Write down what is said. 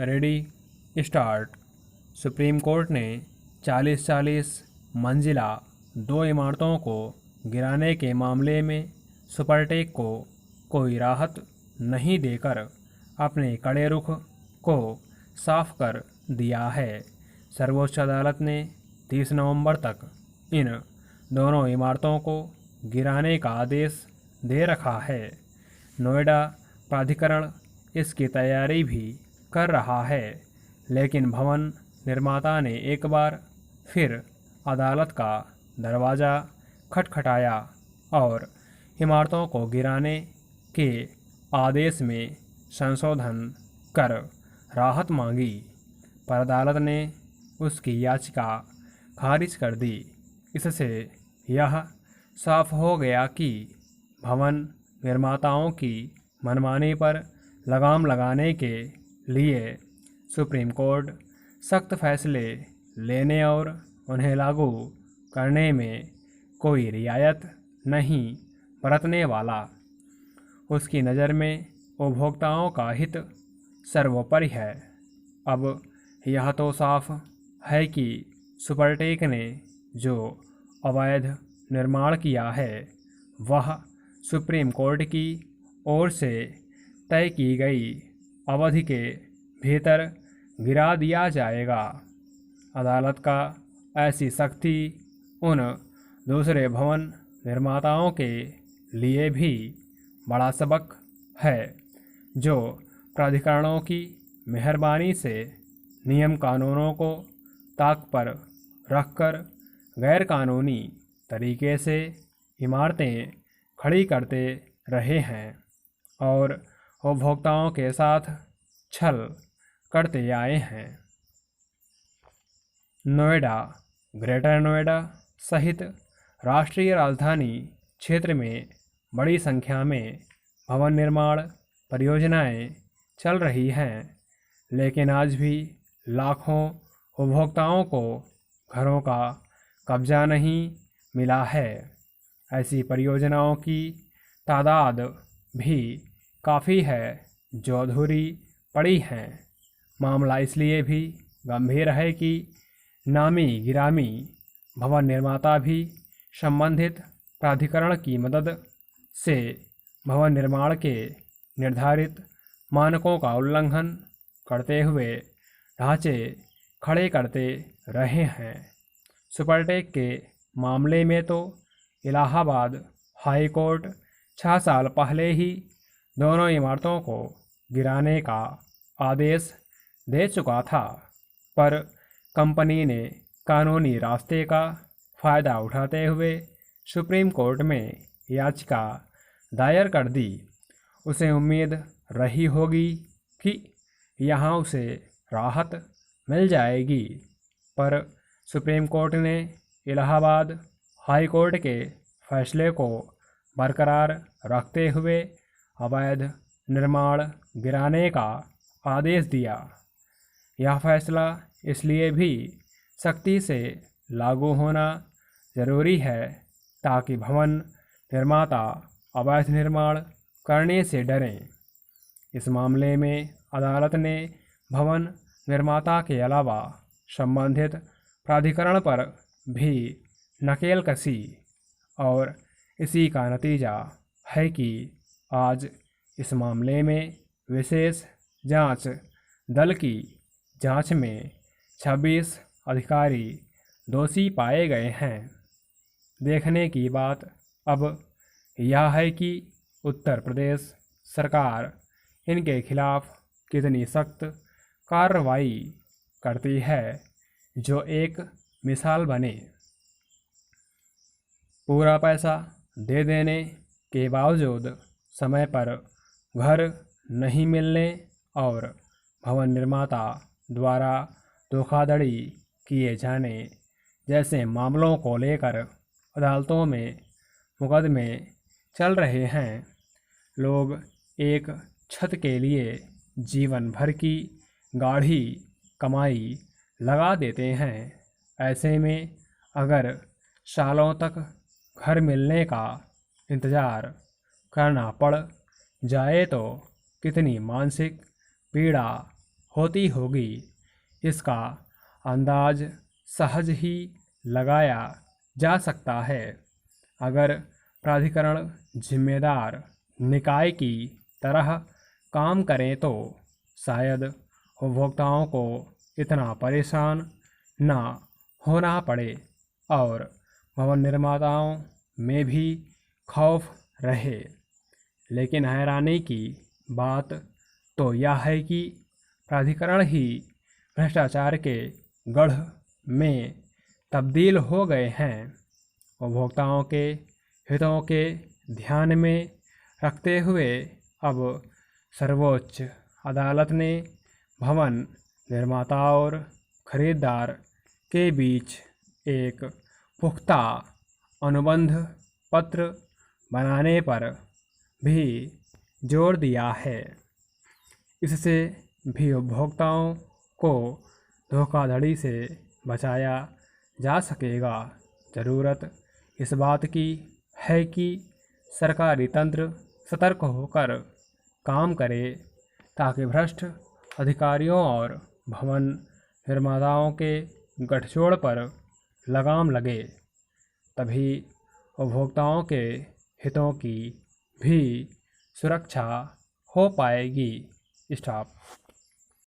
Ready start. Supreme court ने 40-40 मंजिला 2 इमारतों को गिराने के मामले में सुपरटेक को कोई राहत नहीं देकर अपने कड़े रुख को साफ कर दिया है। सर्वोच्च अदालत ने 30 नवंबर तक इन दोनों इमारतों को गिराने का आदेश दे रखा है। नोएडा प्राधिकरण इसकी तैयारी भी कर रहा है, लेकिन भवन निर्माता ने एक बार फिर अदालत का दरवाज़ा खटखटाया और इमारतों को गिराने के आदेश में संशोधन कर राहत मांगी, पर अदालत ने उसकी याचिका खारिज कर दी। इससे यह साफ हो गया कि भवन निर्माताओं की मनमानी पर लगाम लगाने के लिए सुप्रीम कोर्ट सख्त फैसले लेने और उन्हें लागू करने में कोई रियायत नहीं बरतने वाला। उसकी नज़र में उपभोक्ताओं का हित सर्वोपरि है। अब यह तो साफ है कि सुपरटेक ने जो अवैध निर्माण किया है वह सुप्रीम कोर्ट की ओर से तय की गई अवधि के भीतर गिरा दिया जाएगा। अदालत का ऐसी सख्ती उन दूसरे भवन निर्माताओं के लिए भी बड़ा सबक है जो प्राधिकरणों की मेहरबानी से नियम कानूनों को ताक पर रखकर गैरकानूनी तरीके से इमारतें खड़ी करते रहे हैं और उपभोक्ताओं के साथ छल करते आए हैं। नोएडा, ग्रेटर नोएडा सहित राष्ट्रीय राजधानी क्षेत्र में बड़ी संख्या में भवन निर्माण परियोजनाएं चल रही हैं, लेकिन आज भी लाखों उपभोक्ताओं को घरों का कब्जा नहीं मिला है। ऐसी परियोजनाओं की तादाद भी काफ़ी है जो अधूरी पड़ी हैं। मामला इसलिए भी गंभीर है कि नामी गिरामी भवन निर्माता भी संबंधित प्राधिकरण की मदद से भवन निर्माण के निर्धारित मानकों का उल्लंघन करते हुए ढांचे खड़े करते रहे हैं। सुपरटेक के मामले में तो इलाहाबाद हाई कोर्ट 6 साल पहले ही दोनों इमारतों को गिराने का आदेश दे चुका था, पर कंपनी ने कानूनी रास्ते का फ़ायदा उठाते हुए सुप्रीम कोर्ट में याचिका दायर कर दी। उसे उम्मीद रही होगी कि यहाँ उसे राहत मिल जाएगी, पर सुप्रीम कोर्ट ने इलाहाबाद हाई कोर्ट के फैसले को बरकरार रखते हुए अवैध निर्माण गिराने का आदेश दिया। यह फैसला इसलिए भी सख्ती से लागू होना ज़रूरी है ताकि भवन निर्माता अवैध निर्माण करने से डरें। इस मामले में अदालत ने भवन निर्माता के अलावा संबंधित प्राधिकरण पर भी नकेल कसी और इसी का नतीजा है कि आज इस मामले में विशेष जांच दल की जांच में 26 अधिकारी दोषी पाए गए हैं। देखने की बात अब यह है कि उत्तर प्रदेश सरकार इनके खिलाफ कितनी सख्त कार्रवाई करती है जो एक मिसाल बने। पूरा पैसा दे देने के बावजूद समय पर घर नहीं मिलने और भवन निर्माता द्वारा धोखाधड़ी किए जाने जैसे मामलों को लेकर अदालतों में मुकदमे चल रहे हैं। लोग एक छत के लिए जीवन भर की गाढ़ी कमाई लगा देते हैं। ऐसे में अगर सालों तक घर मिलने का इंतज़ार करना पड़ जाए तो कितनी मानसिक पीड़ा होती होगी, इसका अंदाज सहज ही लगाया जा सकता है। अगर प्राधिकरण जिम्मेदार निकाय की तरह काम करें तो शायद उपभोक्ताओं को इतना परेशान न होना पड़े और भवन निर्माताओं में भी खौफ रहे। लेकिन हैरानी की बात तो यह है कि प्राधिकरण ही भ्रष्टाचार के गढ़ में तब्दील हो गए हैं। उपभोक्ताओं के हितों के ध्यान में रखते हुए अब सर्वोच्च अदालत ने भवन निर्माता और खरीदार के बीच एक पुख्ता अनुबंध पत्र बनाने पर भी जोर दिया है। इससे भी उपभोक्ताओं को धोखाधड़ी से बचाया जा सकेगा। ज़रूरत इस बात की है कि सरकारी तंत्र सतर्क होकर काम करे ताकि भ्रष्ट अधिकारियों और भवन निर्माताओं के गठजोड़ पर लगाम लगे। तभी उपभोक्ताओं के हितों की भी सुरक्षा हो पाएगी। स्टॉप।